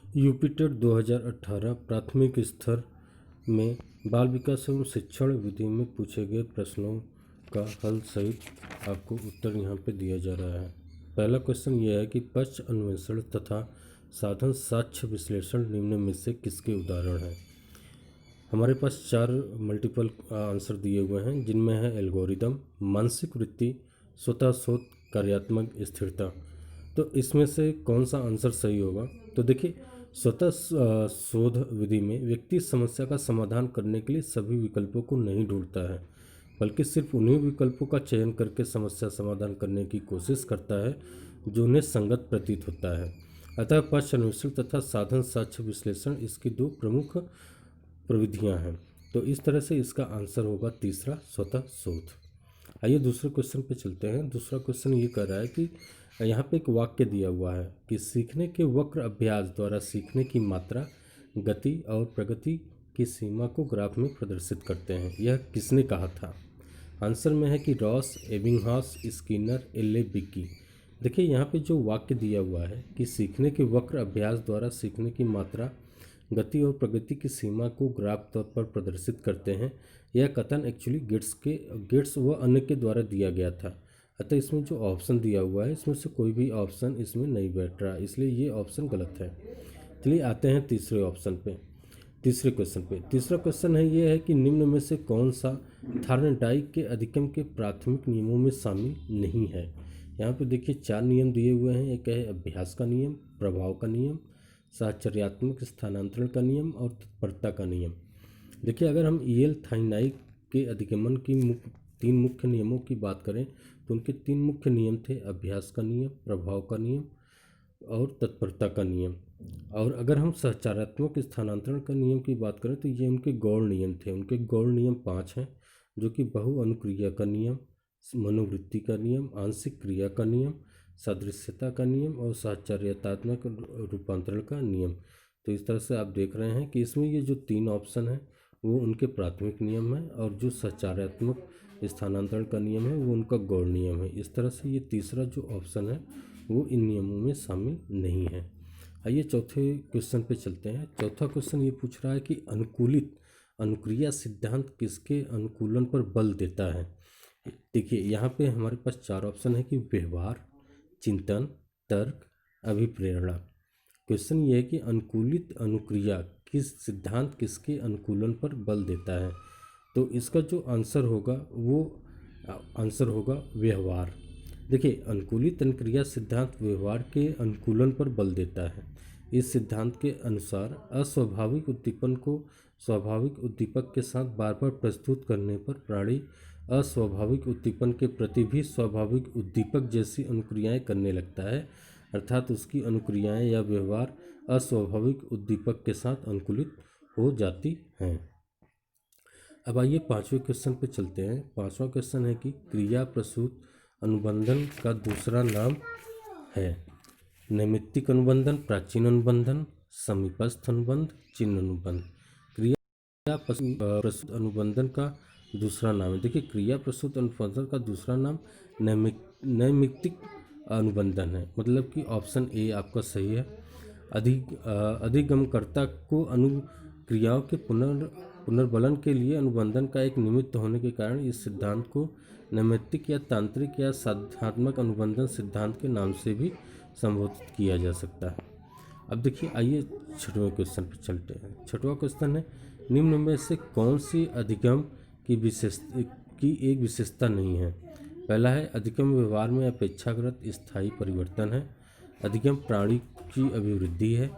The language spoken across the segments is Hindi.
यूपी टेट 2018 प्राथमिक स्तर में बाल विकास एवं शिक्षण विधि में पूछे गए प्रश्नों का हल सहित आपको उत्तर यहाँ पे दिया जा रहा है। पहला क्वेश्चन यह है कि पक्ष अन्वेषण तथा साधन साक्ष्य विश्लेषण निम्न में से किसके उदाहरण हैं। हमारे पास 4 मल्टीपल आंसर दिए हुए हैं, जिनमें है एल्गोरिदम, मानसिक वृत्ति, स्वतः शोध, कार्यात्मक स्थिरता। तो इसमें से कौन सा आंसर सही होगा? तो देखिए, स्वतः शोध विधि में व्यक्ति समस्या का समाधान करने के लिए सभी विकल्पों को नहीं ढूंढता है, बल्कि सिर्फ उन्हीं विकल्पों का चयन करके समस्या समाधान करने की कोशिश करता है जो उन्हें संगत प्रतीत होता है। अतः पक्ष अन्वेषण तथा साधन साक्ष्य विश्लेषण इसकी 2 प्रमुख प्रविधियां हैं। तो इस तरह से इसका आंसर होगा तीसरा, स्वतः शोध। आइए दूसरे क्वेश्चन पे चलते हैं। दूसरा क्वेश्चन ये कह रहा है कि यहाँ पे एक वाक्य दिया हुआ है कि सीखने के वक्र अभ्यास द्वारा सीखने की मात्रा, गति और प्रगति की सीमा को ग्राफ में प्रदर्शित करते हैं। यह किसने कहा था? आंसर में है कि रॉस, एबिंगहॉस, स्किनर, एल.ए. बिकी। देखिए, यहाँ पे जो वाक्य दिया हुआ है कि सीखने के वक्र अभ्यास द्वारा सीखने की मात्रा, गति और प्रगति की सीमा को ग्राफ तौर पर प्रदर्शित करते हैं, यह कथन एक्चुअली गेट्स व अन्य के द्वारा दिया गया था। अतः इसमें जो ऑप्शन दिया हुआ है, इसमें से कोई भी ऑप्शन इसमें नहीं बैठ रहा, इसलिए ये ऑप्शन गलत है। चलिए आते हैं तीसरे ऑप्शन पे, तीसरे क्वेश्चन पे। तीसरा क्वेश्चन है ये है कि निम्न में से कौन सा थार्नडाइक के अधिगम के प्राथमिक नियमों में शामिल नहीं है। यहाँ पे देखिए 4 नियम दिए हुए हैं। एक है अभ्यास का नियम, प्रभाव का नियम, साहचर्यात्मक स्थानांतरण का नियम और तत्परता का नियम। देखिए, अगर हम ई.एल. थार्नडाइक के अधिगमन की 3 मुख्य नियमों की बात करें तो उनके 3 मुख्य नियम थे, अभ्यास का नियम, प्रभाव का नियम और तत्परता का नियम। और अगर हम साहचर्यात्मक स्थानांतरण का नियम की बात करें तो ये उनके गौण नियम थे। उनके गौण नियम 5 हैं, जो कि बहु अनुक्रिया का नियम, मनोवृत्ति का नियम, आंशिक क्रिया का नियम, सादृश्यता का नियम और साहचर्यात्मक रूपांतरण का नियम। तो इस तरह से आप देख रहे हैं कि इसमें ये जो 3 ऑप्शन हैं वो उनके प्राथमिक नियम हैं, और जो साहचर्यात्मक स्थानांतरण का नियम है वो उनका गौण नियम है। इस तरह से ये तीसरा जो ऑप्शन है वो इन नियमों में शामिल नहीं है। आइए चौथे क्वेश्चन पे चलते हैं। चौथा क्वेश्चन ये पूछ रहा है कि अनुकूलित अनुक्रिया सिद्धांत किसके अनुकूलन पर बल देता है। देखिए, यहाँ पे हमारे पास 4 ऑप्शन है कि व्यवहार, चिंतन, तर्क, अभिप्रेरणा। क्वेश्चन ये है कि अनुकूलित अनुक्रिया किस सिद्धांत किसके अनुकूलन पर बल देता है। तो इसका जो आंसर होगा वो आंसर होगा व्यवहार। देखिए, अनुकूलित अनुक्रिया सिद्धांत व्यवहार के अनुकूलन पर बल देता है। इस सिद्धांत के अनुसार अस्वाभाविक उद्दीपन को स्वाभाविक उद्दीपक के साथ बार बार प्रस्तुत करने पर प्राणी अस्वाभाविक उद्दीपन के प्रति भी स्वाभाविक उद्दीपक जैसी अनुक्रियाएं करने लगता है, अर्थात उसकी अनुक्रियाएं या व्यवहार अस्वाभाविक उद्दीपक के साथ अनुकूलित हो जाती हैं। अब आइए 5वें क्वेश्चन पे चलते हैं। 5वां क्वेश्चन है कि क्रिया प्रसूत अनुबंधन का दूसरा नाम है। नैमित्तिक अनुबंधन, प्राचीन अनुबंधन, समीपस्थ अनुबंध, चिन्ह अनुबंध। क्रिया प्रसूत अनुबंधन का दूसरा नाम है। देखिए, क्रिया प्रसूत अनुबंधन का दूसरा नाम नैमित्तिक अनुबंधन है, मतलब कि ऑप्शन ए आपका सही है। अधिगमकर्ता को अनुक्रियाओं के पुनर्बलन के लिए अनुबंधन का एक निमित्त होने के कारण इस सिद्धांत को नैमित्तिक या तांत्रिक या साध्यात्मक अनुबंधन सिद्धांत के नाम से भी संबोधित किया जा सकता है। अब देखिए, आइए 6वें क्वेश्चन पर चलते हैं। 6वां क्वेश्चन है, निम्न में से कौन सी अधिगम की एक विशेषता नहीं है। पहला है अधिगम व्यवहार में अपेक्षाकृत स्थायी परिवर्तन है। अधिगम प्राणी की अभिवृद्धि है।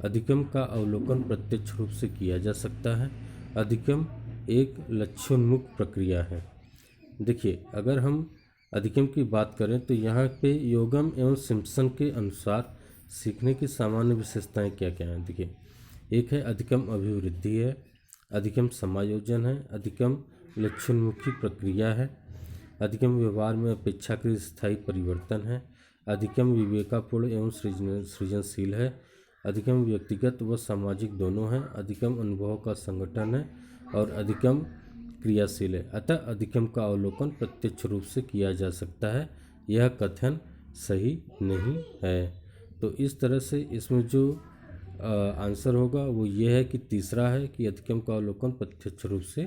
अधिगम का अवलोकन प्रत्यक्ष रूप से किया जा सकता है। अधिगम एक लक्ष्योन्मुख प्रक्रिया है। देखिए, अगर हम अधिगम की बात करें तो यहाँ पे योगम एवं सिम्पसन के अनुसार सीखने की सामान्य विशेषताएं क्या क्या हैं। देखिए, एक है अधिगम अभिवृद्धि है, अधिगम समायोजन है, अधिगम लक्ष्योन्मुखी प्रक्रिया है, अधिगम व्यवहार में अपेक्षाकृत स्थायी परिवर्तन है, अधिगम विवेकापूर्ण एवं सृजनशील है, अधिगम व्यक्तिगत व सामाजिक दोनों है, अधिगम अनुभव का संगठन है और अधिगम क्रियाशील है। अतः अधिगम का अवलोकन प्रत्यक्ष रूप से किया जा सकता है। यह कथन सही नहीं है। तो इस तरह से इसमें जो आंसर होगा वो ये है कि तीसरा है कि अधिगम का अवलोकन प्रत्यक्ष रूप से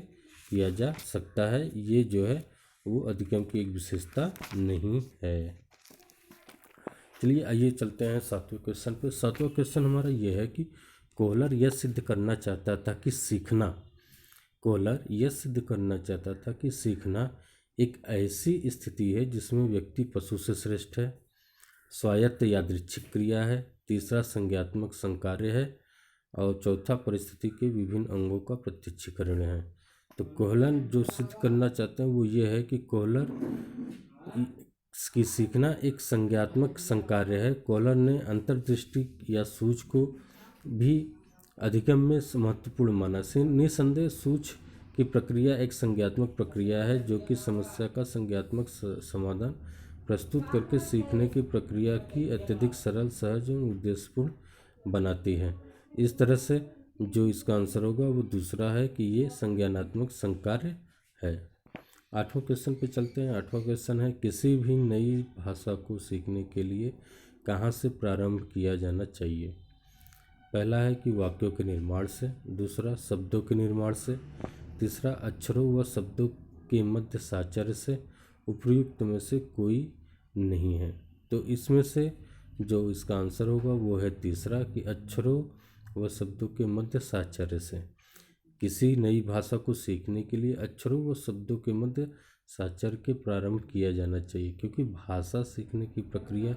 किया जा सकता है। ये जो है वो अधिगम की एक विशेषता नहीं है। चलिए आइए चलते हैं 7वें क्वेश्चन पे। 7वां क्वेश्चन हमारा ये है कि कोहलर यह सिद्ध करना चाहता था कि सीखना एक ऐसी स्थिति है जिसमें व्यक्ति पशु से श्रेष्ठ है। स्वायत्त यादृच्छिक क्रिया है। तीसरा संज्ञात्मक संकार्य है। और चौथा परिस्थिति के विभिन्न अंगों का प्रत्यक्षीकरण है। तो कोहलर जो सिद्ध करना चाहते हैं वो ये है कि कोहलर की सीखना एक संज्ञात्मक संकार्य है। कोहलर ने अंतर्दृष्टि या सूझ को भी अधिगम में महत्वपूर्ण माना। निसंदेह सूझ की प्रक्रिया एक संज्ञात्मक प्रक्रिया है जो कि समस्या का संज्ञात्मक समाधान प्रस्तुत करके सीखने की प्रक्रिया की अत्यधिक सरल, सहज और उद्देश्यपूर्ण बनाती है। इस तरह से जो इसका आंसर होगा वो दूसरा है कि ये संज्ञानात्मक संकार्य है। 8वें क्वेश्चन पे चलते हैं। 8वां क्वेश्चन है किसी भी नई भाषा को सीखने के लिए कहाँ से प्रारंभ किया जाना चाहिए। पहला है कि वाक्यों के निर्माण से। दूसरा शब्दों के निर्माण से। तीसरा अक्षरों व शब्दों के मध्य साचर्य से। उपयुक्त में से कोई नहीं है। तो इसमें से जो इसका आंसर होगा वो है तीसरा कि अक्षरों व शब्दों के मध्य साचर्य से। किसी नई भाषा को सीखने के लिए अक्षरों व शब्दों के मध्य साचर्य के प्रारंभ किया जाना चाहिए, क्योंकि भाषा सीखने की प्रक्रिया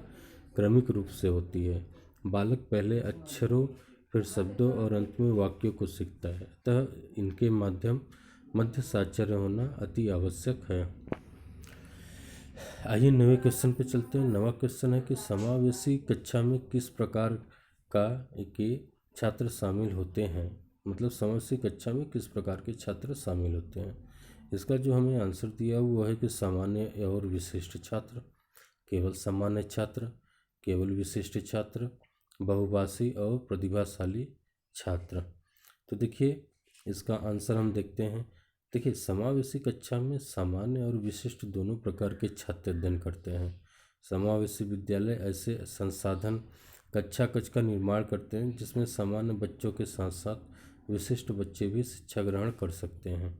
क्रमिक रूप से होती है। बालक पहले अक्षरों, फिर शब्दों और अंत में वाक्यों को सीखता है, अतः इनके मध्य साचर्य होना अति आवश्यक है। आइए 9वें क्वेश्चन पे चलते हैं। 9वां क्वेश्चन है कि समावेशी कक्षा में किस प्रकार के छात्र शामिल होते हैं। मतलब समावेशी कक्षा में किस प्रकार के छात्र शामिल होते हैं। इसका जो हमें आंसर दिया वो है कि सामान्य और विशिष्ट छात्र, केवल सामान्य छात्र, केवल विशिष्ट छात्र, बहुभाषी और प्रतिभाशाली छात्र। तो देखिए इसका आंसर हम देखते हैं। देखिए समावेशी कक्षा में सामान्य और विशिष्ट दोनों प्रकार के छात्र अध्ययन करते हैं। समावेशी विद्यालय ऐसे संसाधन कक्षा कक्ष का निर्माण करते हैं जिसमें सामान्य बच्चों के साथ साथ विशिष्ट बच्चे भी शिक्षा ग्रहण कर सकते हैं।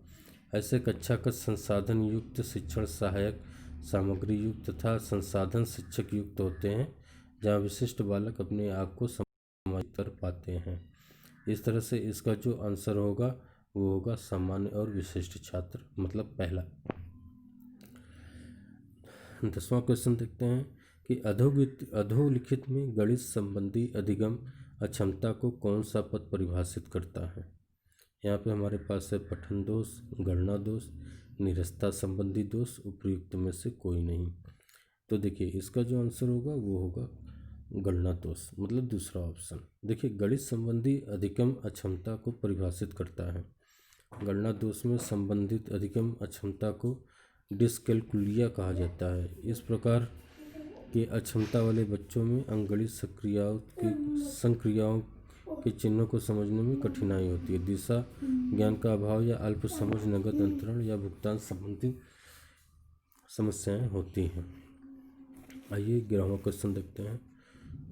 ऐसे कक्षा कक्ष संसाधन युक्त, शिक्षण सहायक सामग्री युक्त तथा संसाधन शिक्षक युक्त होते हैं, जहाँ विशिष्ट बालक अपने आप को समायोजित कर पाते हैं। इस तरह से इसका जो आंसर होगा वो होगा सामान्य और विशिष्ट छात्र, मतलब पहला। 10वां क्वेश्चन देखते हैं कि अधोलिखित में गणित संबंधी अधिगम अक्षमता को कौन सा पद परिभाषित करता है। यहाँ पे हमारे पास है पठन दोष, गणना दोष, निरस्ता संबंधी दोष, उपयुक्त में से कोई नहीं। तो देखिए इसका जो आंसर होगा वो होगा गणना दोष, मतलब दूसरा ऑप्शन। देखिए गणित संबंधी अधिगम अक्षमता को परिभाषित करता है। गणना दोष में संबंधित अधिगम अक्षमता को डिस्कैलकुलिया कहा जाता है। इस प्रकार के अक्षमता वाले बच्चों में अंकगणित संक्रियाओं के चिन्हों को समझने में कठिनाई होती है। दिशा ज्ञान का अभाव या अल्प समझ, नगद अंतरण या भुगतान संबंधी समस्याएं होती हैं। आइए 11वां क्वेश्चन देखते हैं।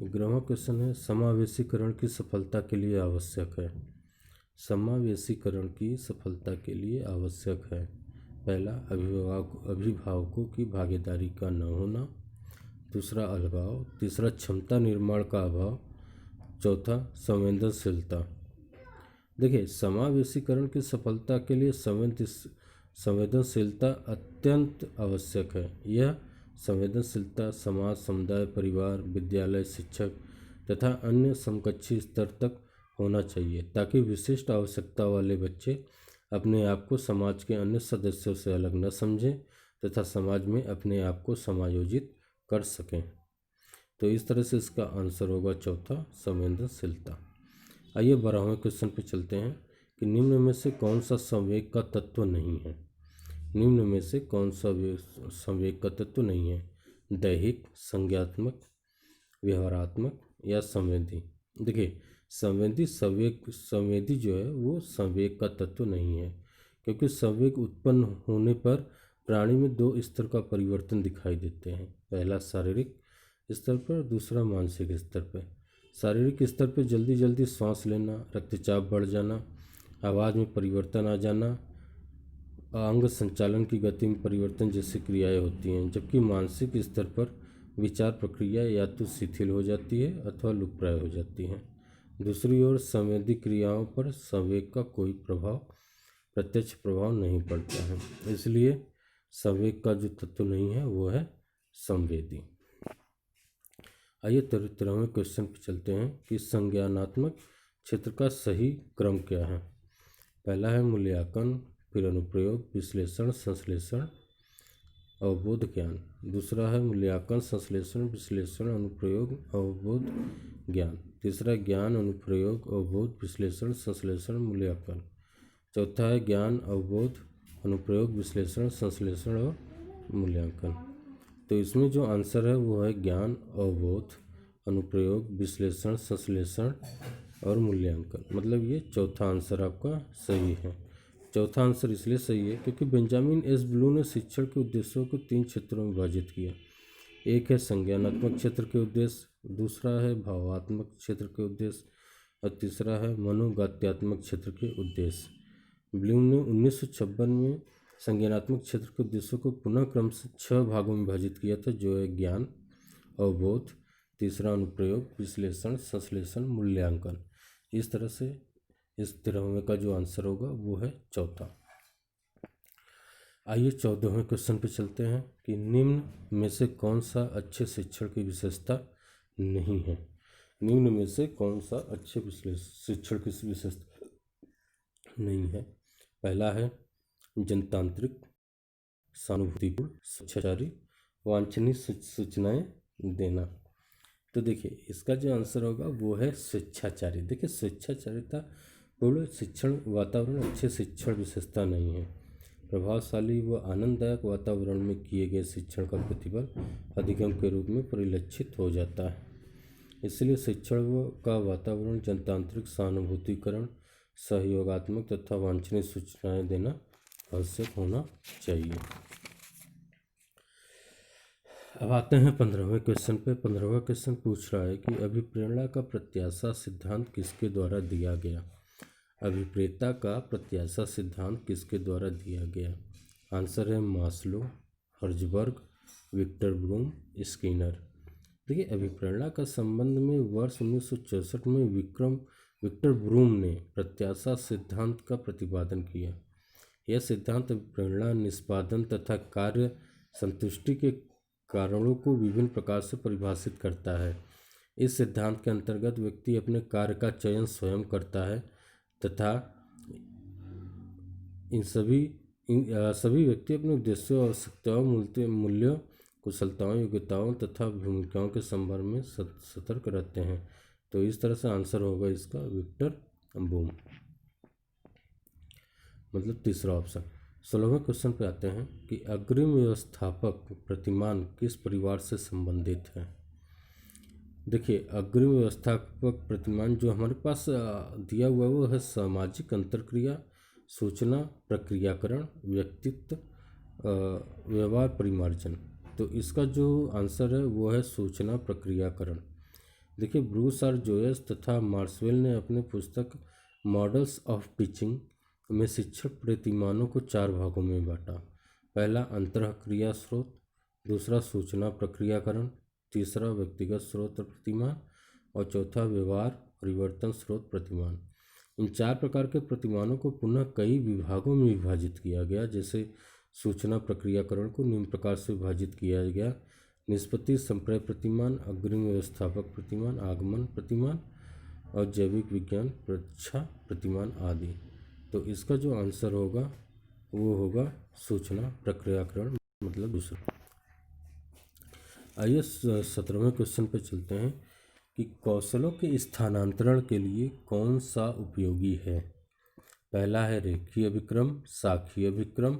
11वां क्वेश्चन है समावेशीकरण की सफलता के लिए आवश्यक है। समावेशीकरण की सफलता के लिए आवश्यक है। पहला अभिभावकों की भागीदारी का न होना। दूसरा अलगाव। तीसरा क्षमता निर्माण का अभाव। चौथा संवेदनशीलता। देखिए समावेशीकरण की सफलता के लिए संवेदनशीलता अत्यंत आवश्यक है। यह संवेदनशीलता समाज, समुदाय, परिवार, विद्यालय, शिक्षक तथा अन्य समकक्षी स्तर तक होना चाहिए, ताकि विशिष्ट आवश्यकता वाले बच्चे अपने आप को समाज के अन्य सदस्यों से अलग न समझें तथा समाज में अपने आप को समायोजित कर सकें। तो इस तरह से इसका आंसर होगा चौथा, संवेदनशीलता। आइए 12वें क्वेश्चन पे चलते हैं कि निम्न में से कौन सा संवेग का तत्व नहीं है। निम्न में से कौन सा संवेग का तत्व नहीं है। दैहिक, संज्ञात्मक, व्यवहारात्मक या संवेदी। देखिए संवेदी जो है वो संवेग का तत्व नहीं है, क्योंकि संवेग उत्पन्न होने पर प्राणी में दो स्तर का परिवर्तन दिखाई देते हैं। पहला शारीरिक स्तर पर, दूसरा मानसिक स्तर पर। शारीरिक स्तर पर जल्दी जल्दी सांस लेना, रक्तचाप बढ़ जाना, आवाज़ में परिवर्तन आ जाना, अंग संचालन की गति में परिवर्तन जैसी क्रियाएं होती हैं। जबकि मानसिक स्तर पर विचार प्रक्रिया या तो शिथिल हो जाती है अथवा लुप्तप्राय हो जाती है। दूसरी ओर संवेदी क्रियाओं पर संवेग का कोई प्रत्यक्ष प्रभाव नहीं पड़ता है, इसलिए संवेग का जो तत्व नहीं है वो है संवेदी। आइए 13वें क्वेश्चन पे चलते हैं कि संज्ञानात्मक क्षेत्र का सही क्रम क्या है। पहला है मूल्यांकन, फिर अनुप्रयोग, विश्लेषण, संश्लेषण, अवबोध, ज्ञान। दूसरा है मूल्यांकन, संश्लेषण, विश्लेषण, अनुप्रयोग, अवबोध, ज्ञान। तीसरा ज्ञान, अनुप्रयोग, अवबोध, विश्लेषण, संश्लेषण, मूल्यांकन। चौथा है ज्ञान, अवबोध, अनुप्रयोग, विश्लेषण, संश्लेषण और मूल्यांकन। तो इसमें जो आंसर है वो है ज्ञान, अवबोध, अनुप्रयोग, विश्लेषण, संश्लेषण और मूल्यांकन। मतलब ये चौथा आंसर आपका सही है। चौथा आंसर इसलिए सही है क्योंकि बेंजामिन एस ब्लू ने शिक्षण के उद्देश्यों को 3 क्षेत्रों में विभाजित किया। एक है संज्ञानात्मक क्षेत्र के उद्देश्य, दूसरा है भावात्मक क्षेत्र के उद्देश्य और तीसरा है मनोगत्यात्मक क्षेत्र के उद्देश्य। ब्लू ने 1956 में संज्ञानात्मक क्षेत्र के उद्देश्यों को पुनः क्रम से 6 भागों में विभाजित किया था, जो है ज्ञान, अवबोध, तीसरा अनुप्रयोग, विश्लेषण, संश्लेषण, मूल्यांकन। इस तरह से इस 13वें का जो आंसर होगा वो है चौथा। आइए 14वें क्वेश्चन पे चलते हैं कि निम्न में से कौन सा अच्छे शिक्षण की विशेषता नहीं है। निम्न में से कौन सा अच्छे शिक्षण की विशेषता नहीं है। पहला है जनतांत्रिक, सहानुभूतिपूर्ण, स्वेच्छाचारी, वांछनीय सूचनाएं देना। तो देखिए इसका जो आंसर होगा वो है स्वेच्छाचारी। देखिए स्वेच्छाचारिता पूर्ण शिक्षण वातावरण अच्छे शिक्षण विशेषता नहीं है। प्रभावशाली व आनंददायक वातावरण में किए गए शिक्षण का प्रतिफल अधिगम के रूप में परिलक्षित हो जाता है। इसलिए शिक्षण का वातावरण जनतांत्रिक, सहानुभूतिकरण, सहयोगात्मक तथा वांछनीय सूचनाएं देना आवश्यक होना चाहिए। अब आते हैं 15वें क्वेश्चन पे। 15वां क्वेश्चन पूछ रहा है कि अभिप्रेरणा का प्रत्याशा सिद्धांत किसके द्वारा दिया गया। अभिप्रेता का प्रत्याशा सिद्धांत किसके द्वारा दिया गया। आंसर है Maslow, Herzberg, Victor Vroom, Skinner. देखिए अभिप्रेरणा का संबंध में वर्ष 1964 में विक्टर ब्रूम ने प्रत्याशा सिद्धांत का प्रतिपादन किया। यह सिद्धांत अभिप्रेरणा, निष्पादन तथा कार्य संतुष्टि के कारणों को विभिन्न प्रकार से परिभाषित करता है। इस सिद्धांत के अंतर्गत व्यक्ति अपने कार्य का चयन स्वयं करता है तथा सभी व्यक्ति अपने उद्देश्यों, आवश्यकताओं, मूल्यों, कुशलताओं, योग्यताओं तथा भूमिकाओं के संदर्भ में सतर्क रहते हैं। तो इस तरह से आंसर होगा इसका विक्टर ब्रूम, मतलब तीसरा ऑप्शन। 16वें क्वेश्चन पे आते हैं कि अग्रिम व्यवस्थापक प्रतिमान किस परिवार से संबंधित है। देखिए अग्रिम व्यवस्थापक प्रतिमान जो हमारे पास दिया हुआ वो है सामाजिक अंतरक्रिया, सूचना प्रक्रियाकरण, व्यक्तित्व, व्यवहार परिमार्जन। तो इसका जो आंसर है वो है सूचना प्रक्रियाकरण। देखिए ब्रूस और जोयस तथा मार्सवेल ने अपने पुस्तक मॉडल्स ऑफ टीचिंग में शिक्षण प्रतिमानों को 4 भागों में बांटा। पहला अंतःक्रिया स्रोत, दूसरा सूचना प्रक्रियाकरण, तीसरा व्यक्तिगत स्रोत प्रतिमान और चौथा व्यवहार परिवर्तन स्रोत प्रतिमान। इन 4 प्रकार के प्रतिमानों को पुनः कई विभागों में विभाजित किया गया। जैसे सूचना प्रक्रियाकरण को निम्न प्रकार से विभाजित किया गया: निष्पत्ति संप्रय प्रतिमान, अग्रिम व्यवस्थापक प्रतिमान, आगमन प्रतिमान और जैविक विज्ञान परीक्षा प्रतिमान आदि। तो इसका जो आंसर होगा वो होगा सूचना प्रक्रियाकरण, मतलब दूसरा। आइए 17वें क्वेश्चन पे चलते हैं कि कौशलों के स्थानांतरण के लिए कौन सा उपयोगी है। पहला है रेखीय अभिक्रम, शाखीय अभिक्रम।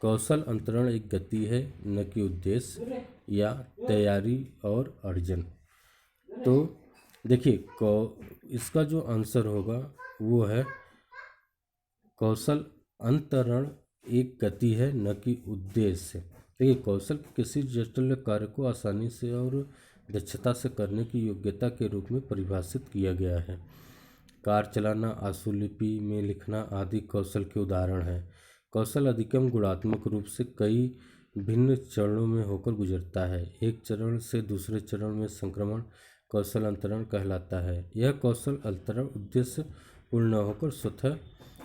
कौशल अंतरण एक गति है, न कि उद्देश्य या तैयारी और अर्जन। तो देखिए इसका जो आंसर होगा वो है कौशल अंतरण एक गति है, न कि उद्देश्य। देखिए कौशल किसी जटिल कार्य को आसानी से और दक्षता से करने की योग्यता के रूप में परिभाषित किया गया है। कार चलाना, आशुलिपि में लिखना आदि कौशल के उदाहरण हैं। कौशल अधिगम गुणात्मक रूप से कई भिन्न चरणों में होकर गुजरता है। एक चरण से दूसरे चरण में संक्रमण कौशल अंतरण कहलाता है। यह कौशल अंतरण उद्देश्य पूर्ण न होकर स्वतः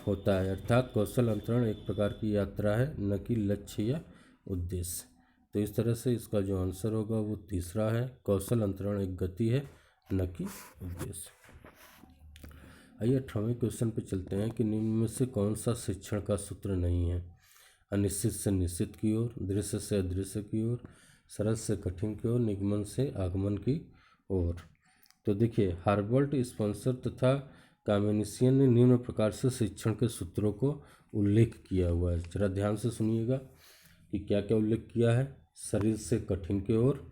होता है, अर्थात कौशल अंतरण एक प्रकार की यात्रा है, न कि लक्ष्य या उद्देश्य। तो इस तरह से इसका जो आंसर होगा वो तीसरा है, कौशल अंतरण एक गति है, न कि उद्देश्य। आइए 18वें क्वेश्चन पे चलते हैं कि निम्न में से कौन सा शिक्षण का सूत्र नहीं है। अनिश्चित से निश्चित की ओर, दृश्य से अदृश्य की ओर, सरल से कठिन की ओर, निगमन से आगमन की ओर। तो देखिए, हार्वर्ड, स्पेंसर तथा कामेनिशियन ने निम्न प्रकार से शिक्षण के सूत्रों को उल्लेख किया हुआ है। जरा ध्यान से सुनिएगा कि क्या क्या उल्लेख किया है। शरीर से कठिन की ओर,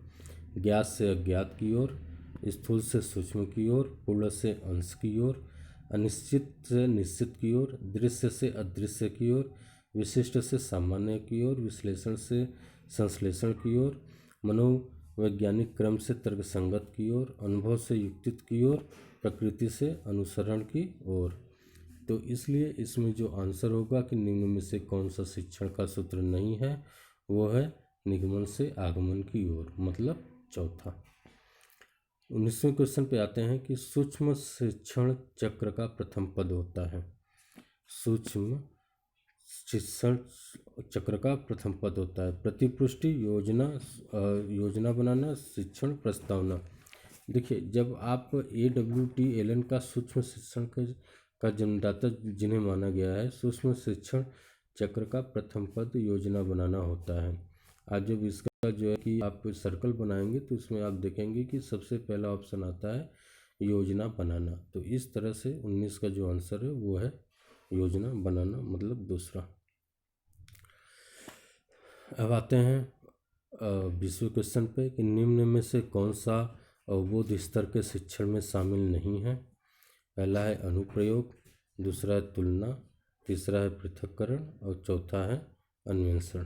ज्ञात से अज्ञात की ओर, स्थूल से सूक्ष्म की ओर, पूर्ण से अंश की ओर, अनिश्चित से निश्चित की ओर, दृश्य से अदृश्य की ओर, विशिष्ट से सामान्य की ओर, विश्लेषण से संश्लेषण की ओर, मनोवैज्ञानिक क्रम से तर्कसंगत की ओर, अनुभव से युक्तित की ओर, प्रकृति से अनुसरण की ओर। तो इसलिए इसमें जो आंसर होगा कि निम्न में से कौन सा शिक्षण का सूत्र नहीं है, वो है निगमन से आगमन की ओर, मतलब चौथा। 19वें क्वेश्चन पे आते हैं कि सूक्ष्म शिक्षण चक्र का प्रथम पद होता है। सूक्ष्म शिक्षण चक्र का प्रथम पद होता है प्रतिपुष्टि, योजना बनाना, शिक्षण प्रस्तावना। देखिए, जब आप AWT एलन का सूक्ष्म शिक्षण का जन्मदाता जिन्हें माना गया है, सूक्ष्म शिक्षण चक्र का प्रथम पद योजना बनाना होता है। आज जब इसका जो है कि आप सर्कल बनाएंगे तो उसमें आप देखेंगे कि सबसे पहला ऑप्शन आता है योजना बनाना। तो इस तरह से 19 का जो आंसर है वो है योजना बनाना, मतलब दूसरा। अब आते हैं 20वें क्वेश्चन पे कि निम्न में से कौन सा अवबोध स्तर के शिक्षण में शामिल नहीं है। पहला है अनुप्रयोग, दूसरा है तुलना, तीसरा है पृथक्करण और चौथा है अन्वेषण।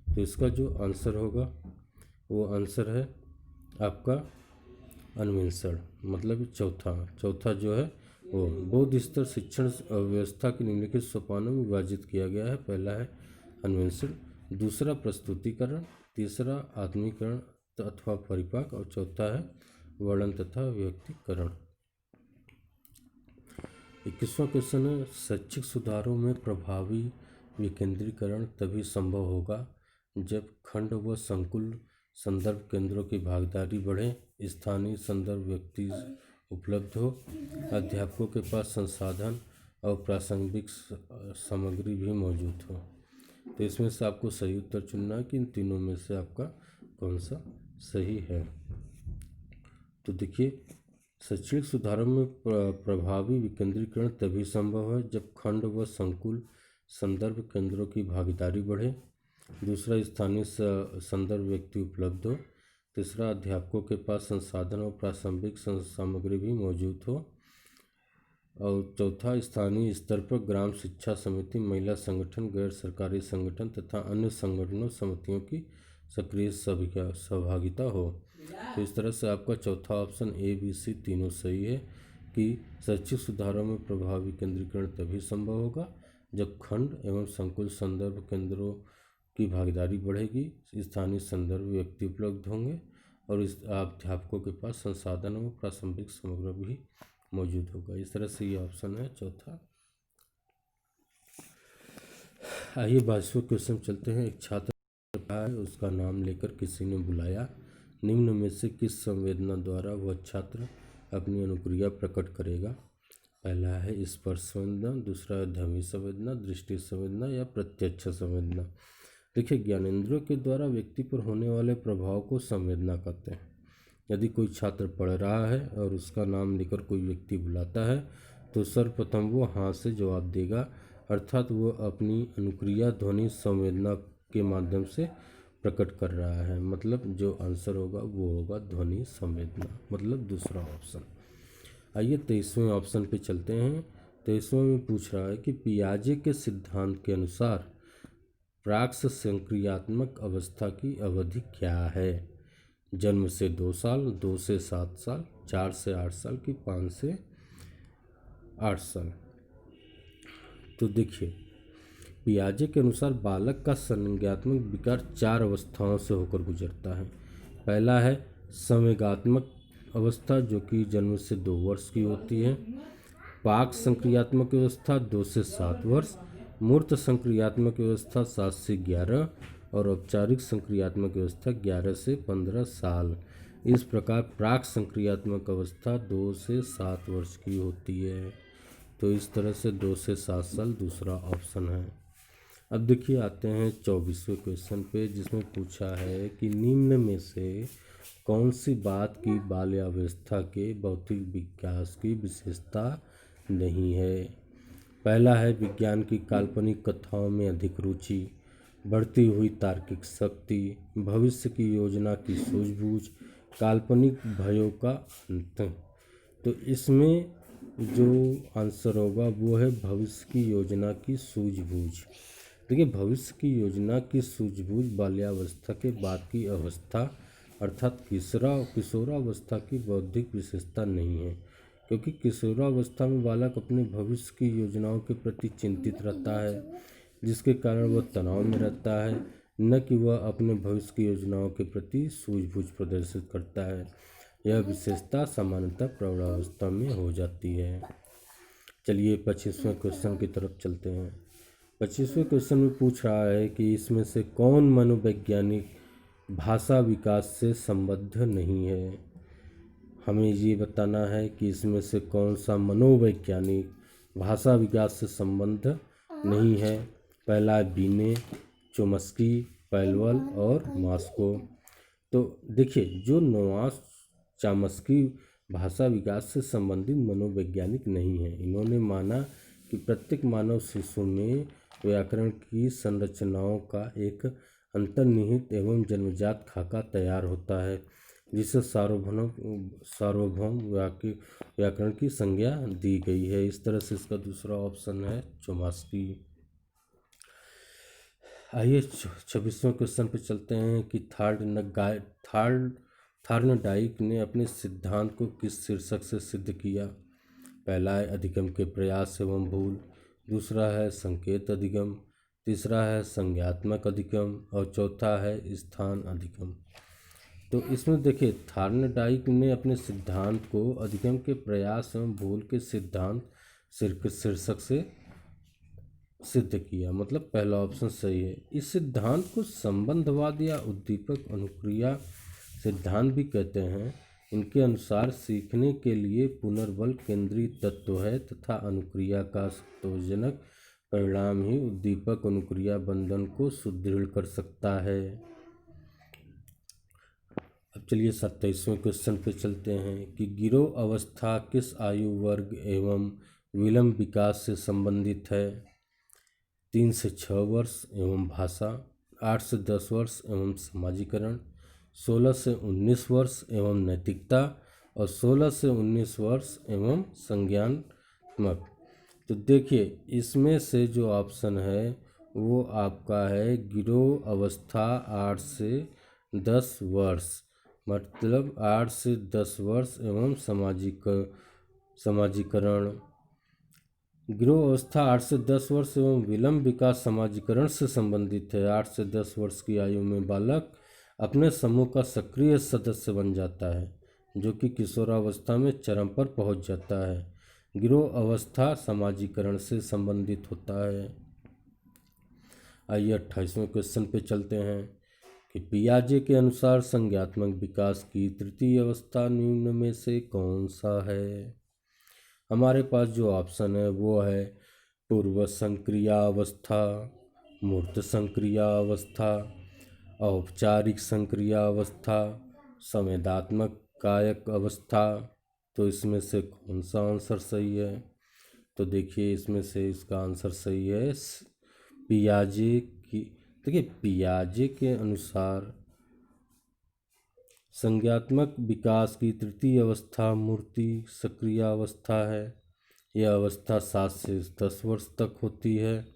तो इसका जो आंसर होगा वो आंसर है आपका अन्वेषण, मतलब चौथा जो है वो बोध स्तर शिक्षण व्यवस्था के निम्नलिखित सोपानों में विभाजित किया गया है। पहला है अन्वेषण, दूसरा प्रस्तुतिकरण, तीसरा आत्मीकरण अथवा परिपाक और चौथा है वर्णन तथा व्यक्तिकरण। 21वां क्वेश्चन है शैक्षिक सुधारों में प्रभावी विकेंद्रीकरण तभी संभव होगा जब खंड व संकुल संदर्भ केंद्रों की भागीदारी बढ़े, स्थानीय संदर्भ व्यक्ति उपलब्ध हो, अध्यापकों के पास संसाधन और प्रासंगिक सामग्री भी मौजूद हो। तो इसमें से आपको सही उत्तर चुनना है कि इन तीनों में से आपका कौन सा सही है। तो देखिए, शैक्षणिक सुधारों में प्रभावी विकेंद्रीकरण तभी संभव है जब खंड व संकुल संदर्भ केंद्रों की भागीदारी बढ़े, दूसरा स्थानीय संदर्भ व्यक्ति उपलब्ध हो, तीसरा अध्यापकों के पास संसाधन और प्रासंगिक सामग्री भी मौजूद हो, और चौथा स्थानीय स्तर पर ग्राम शिक्षा समिति, महिला संगठन, गैर सरकारी संगठन तथा अन्य संगठनों समितियों की सक्रिय सहभागिता हो। तो इस तरह से आपका चौथा ऑप्शन ABC तीनों सही है कि शैक्षिक सुधारों में प्रभावी केंद्रीकरण तभी संभव होगा जब खंड एवं संकुल संदर्भ केंद्रों की भागीदारी बढ़ेगी, स्थानीय संदर्भ व्यक्ति उपलब्ध होंगे और इस अध्यापकों के पास संसाधन और प्रासंगिक सामग्री भी मौजूद होगा। इस तरह से ये ऑप्शन है चौथा। आइए 22वें क्वेश्चन चलते हैं। एक छात्र है, उसका नाम लेकर किसी ने बुलाया, निम्न में से किस संवेदना द्वारा वह छात्र अपनी अनुक्रिया प्रकट करेगा। पहला है स्पर्श संवेदना, दूसरा है ध्वनि संवेदना, दृष्टि संवेदना या प्रत्यक्ष संवेदना। देखिए, ज्ञानेंद्रियों के द्वारा व्यक्ति पर होने वाले प्रभाव को संवेदना कहते हैं। यदि कोई छात्र पढ़ रहा है और उसका नाम लेकर कोई व्यक्ति बुलाता है तो सर्वप्रथम वो हाँ से जवाब देगा, अर्थात वो अपनी अनुक्रिया ध्वनि संवेदना के माध्यम से प्रकट कर रहा है। मतलब जो आंसर होगा वो होगा ध्वनि संवेदना, मतलब दूसरा ऑप्शन। आइए 23वें ऑप्शन पे चलते हैं। 23वें में पूछ रहा है कि पियाजे के सिद्धांत के अनुसार प्राक्ष संक्रियात्मक अवस्था की अवधि क्या है। जन्म से 2 साल, 2 से 7 साल, 4 से 8 साल की, 5 से 8 साल। तो देखिए पियाजे के अनुसार बालक का संज्ञात्मक विकास 4 अवस्थाओं से होकर गुजरता है। पहला है संवेगात्मक अवस्था जो कि जन्म से 2 वर्ष की होती है। पाक संक्रियात्मक अवस्था 2 से 7 वर्ष, मूर्त संक्रियात्मक अवस्था 7 से 11 और औपचारिक संक्रियात्मक अवस्था 11 से 15 साल। इस प्रकार प्राक संक्रियात्मक अवस्था 2 से 7 वर्ष की होती है। तो इस तरह से 2 से 7 साल दूसरा ऑप्शन है। अब देखिए आते हैं 24वें क्वेश्चन पे, जिसमें पूछा है कि निम्न में से कौन सी बात की बाल्यावस्था के भौतिक विकास की विशेषता नहीं है। पहला है विज्ञान की काल्पनिक कथाओं में अधिक रुचि, बढ़ती हुई तार्किक शक्ति, भविष्य की योजना की सूझबूझ, काल्पनिक भयों का अंत। तो इसमें जो आंसर होगा वो है भविष्य की योजना की सूझबूझ। देखिए भविष्य की योजना की सूझबूझ बाल्यावस्था के बाद की अवस्था अर्थात किशोरावस्था की बौद्धिक विशेषता नहीं है, क्योंकि किशोरावस्था में बालक अपने भविष्य की योजनाओं के प्रति चिंतित रहता है, जिसके कारण वह तनाव में रहता है, न कि वह अपने भविष्य की योजनाओं के प्रति सूझबूझ प्रदर्शित करता है। यह विशेषता सामान्यतः प्रौढ़ावस्था में हो जाती है। चलिए 25वें क्वेश्चन की तरफ चलते हैं। 25वें क्वेश्चन में पूछ रहा है कि इसमें से कौन मनोवैज्ञानिक भाषा विकास से संबद्ध नहीं है। हमें ये बताना है कि इसमें से कौन सा मनोवैज्ञानिक भाषा विकास से संबद्ध नहीं है। पहला है बीने, चोम्स्की, पैलवल और मास्को। तो देखिए जो नोआस चॉम्स्की भाषा विकास से संबंधित मनोवैज्ञानिक नहीं है। इन्होंने माना कि प्रत्येक मानव शिशु में व्याकरण की संरचनाओं का एक अंतर्निहित एवं जन्मजात खाका तैयार होता है, जिसे सार्वभौम व्याकरण की संज्ञा दी गई है। इस तरह से इसका दूसरा ऑप्शन है चॉम्स्की। आइए 26वें क्वेश्चन पे चलते हैं कि थार्नडाइक ने अपने सिद्धांत को किस शीर्षक से सिद्ध किया। पहला है अधिगम के प्रयास एवं भूल, दूसरा है संकेत अधिगम, तीसरा है संज्ञात्मक अधिगम और चौथा है स्थान अधिगम। तो इसमें देखिए थार्नडाइक ने अपने सिद्धांत को अधिगम के प्रयास एवं भूल के सिद्धांत शीर्षक से सिद्ध किया, मतलब पहला ऑप्शन सही है। इस सिद्धांत को संबंधवाद या उद्दीपक अनुक्रिया सिद्धांत भी कहते हैं। इनके अनुसार सीखने के लिए पुनर्बल केंद्रीय तत्व है तथा अनुक्रिया का संतोषजनक परिणाम ही उद्दीपक अनुक्रिया बंधन को सुदृढ़ कर सकता है। अब चलिए 27वें क्वेश्चन पे चलते हैं कि गिरोह अवस्था किस आयु वर्ग एवं विलंब विकास से संबंधित है। 3 से 6 वर्ष एवं भाषा, 8 से 10 वर्ष एवं समाजीकरण, 16 से 19 वर्ष एवं नैतिकता और 16 से 19 वर्ष एवं संज्ञानात्मक। तो देखिए इसमें से जो ऑप्शन है वो आपका है गिरोह अवस्था 8 से 10 वर्ष, मतलब 8 से 10 वर्ष एवं समाजीकरण। गिरोह अवस्था 8 से 10 वर्ष एवं विलंब विकास समाजीकरण से संबंधित है। 8 से 10 वर्ष की आयु में बालक अपने समूह का सक्रिय सदस्य बन जाता है, जो कि किशोरावस्था में चरम पर पहुंच जाता है। गिरोह अवस्था समाजीकरण से संबंधित होता है। आइए 28वें क्वेश्चन पे चलते हैं कि पियाजे के अनुसार संज्ञात्मक विकास की तृतीय अवस्था निम्न में से कौन सा है। हमारे पास जो ऑप्शन है वो है पूर्व संक्रिया अवस्था, मूर्त संक्रिया अवस्था, औपचारिक संक्रिया अवस्था, संवेदात्मक कायक अवस्था। तो इसमें से कौन सा आंसर सही है। तो देखिए इसमें से इसका आंसर सही है पियाजे की। देखिए पियाजे के अनुसार संज्ञात्मक विकास की तृतीय अवस्था मूर्ति सक्रिय अवस्था है। यह अवस्था 7 से 10 वर्ष तक होती है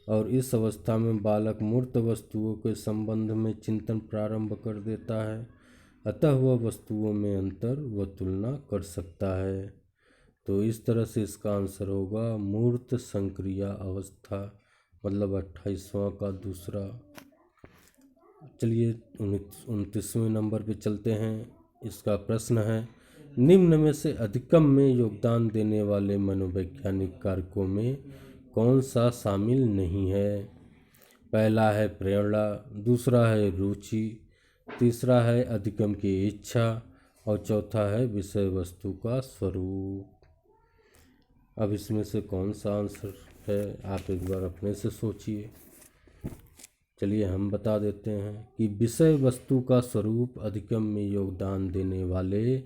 और इस अवस्था में बालक मूर्त वस्तुओं के संबंध में चिंतन प्रारंभ कर देता है। अतः वह वस्तुओं में अंतर व तुलना कर सकता है। तो इस तरह से इसका आंसर होगा मूर्त संक्रिया अवस्था, मतलब 28वां का दूसरा। चलिए 29वें नंबर पे चलते हैं। इसका प्रश्न है, निम्न में से अधिकतम में योगदान देने वाले मनोवैज्ञानिक कारकों में कौन सा शामिल नहीं है? पहला है प्रेरणा, दूसरा है रुचि, तीसरा है अधिगम की इच्छा और चौथा है विषय वस्तु का स्वरूप। अब इसमें से कौन सा आंसर है, आप एक बार अपने से सोचिए। चलिए हम बता देते हैं कि विषय वस्तु का स्वरूप अधिगम में योगदान देने वाले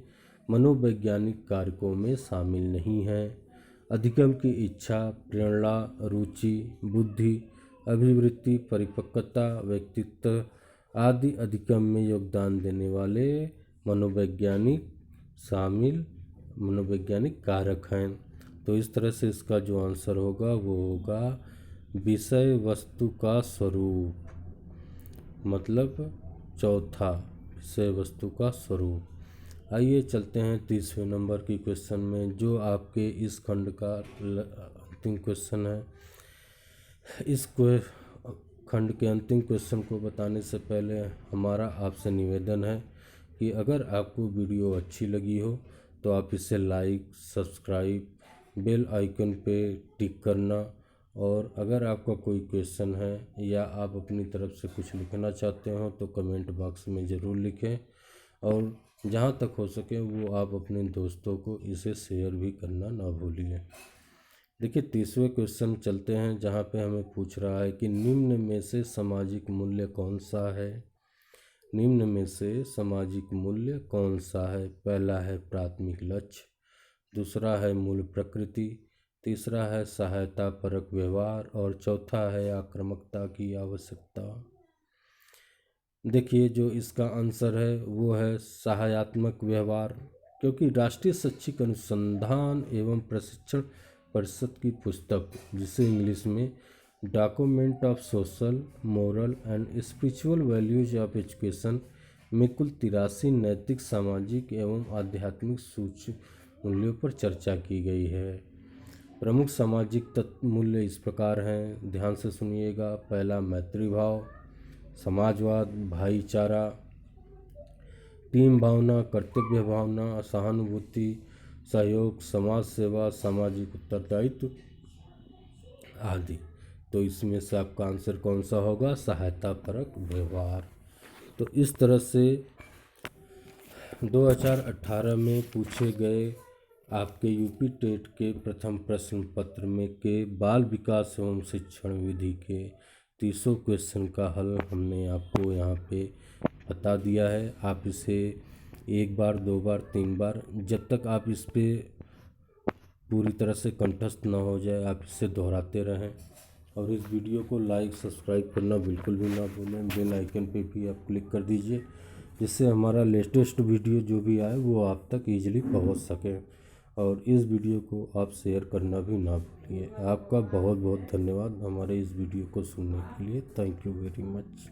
मनोवैज्ञानिक कारकों में शामिल नहीं है। अधिगम की इच्छा, प्रेरणा, रुचि, बुद्धि, अभिवृत्ति, परिपक्वता, व्यक्तित्व आदि अधिगम में योगदान देने वाले मनोवैज्ञानिक कारक हैं। तो इस तरह से इसका जो आंसर होगा वो होगा विषय वस्तु का स्वरूप, मतलब चौथा, विषय वस्तु का स्वरूप। आइए चलते हैं 30वें नंबर की क्वेश्चन में, जो आपके इस खंड का अंतिम क्वेश्चन है। इस खंड के अंतिम क्वेश्चन को बताने से पहले हमारा आपसे निवेदन है कि अगर आपको वीडियो अच्छी लगी हो तो आप इसे लाइक, सब्सक्राइब, बेल आइकन पे टिक करना, और अगर आपका कोई क्वेश्चन है या आप अपनी तरफ से कुछ लिखना चाहते हो तो कमेंट बॉक्स में ज़रूर लिखें, और जहाँ तक हो सके वो आप अपने दोस्तों को इसे शेयर भी करना ना भूलिए। देखिए 30वें क्वेश्चन चलते हैं, जहाँ पे हमें पूछ रहा है कि निम्न में से सामाजिक मूल्य कौन सा है? निम्न में से सामाजिक मूल्य कौन सा है? पहला है प्राथमिक लक्ष्य, दूसरा है मूल प्रकृति, तीसरा है सहायता परक व्यवहार और चौथा है आक्रामकता की आवश्यकता। देखिए जो इसका आंसर है वो है सहायतात्मक व्यवहार, क्योंकि राष्ट्रीय शैक्षिक अनुसंधान एवं प्रशिक्षण परिषद की पुस्तक, जिसे इंग्लिश में document of social, moral and spiritual values of education में कुल 83 नैतिक, सामाजिक एवं आध्यात्मिक सूच मूल्यों पर चर्चा की गई है। प्रमुख सामाजिक तत्व मूल्य इस प्रकार हैं, ध्यान से सुनिएगा। पहला मैत्री भाव, समाजवाद, भाईचारा, टीम भावना, कर्तव्य भावना, सहानुभूति, सहयोग, समाज सेवा, सामाजिक उत्तरदायित्व आदि। तो इसमें से आपका आंसर कौन सा होगा? सहायता परक व्यवहार। तो इस तरह से 2018 में पूछे गए आपके यूपी टेट के प्रथम प्रश्न पत्र में के बाल विकास एवं शिक्षण विधि के 300 क्वेश्चन का हल हमने आपको यहाँ पे बता दिया है। आप इसे एक बार, दो बार, तीन बार, जब तक आप इस पे पूरी तरह से कंठस्थ ना हो जाए आप इसे दोहराते रहें, और इस वीडियो को लाइक, सब्सक्राइब करना बिल्कुल भी ना भूलें। बेल आइकन पे भी आप क्लिक कर दीजिए, जिससे हमारा लेटेस्ट वीडियो जो भी आए वो आप तक ईजिली पहुंच सके, और इस वीडियो को आप शेयर करना भी ना भूलिए। आपका बहुत बहुत धन्यवाद हमारे इस वीडियो को सुनने के लिए। Thank you very much.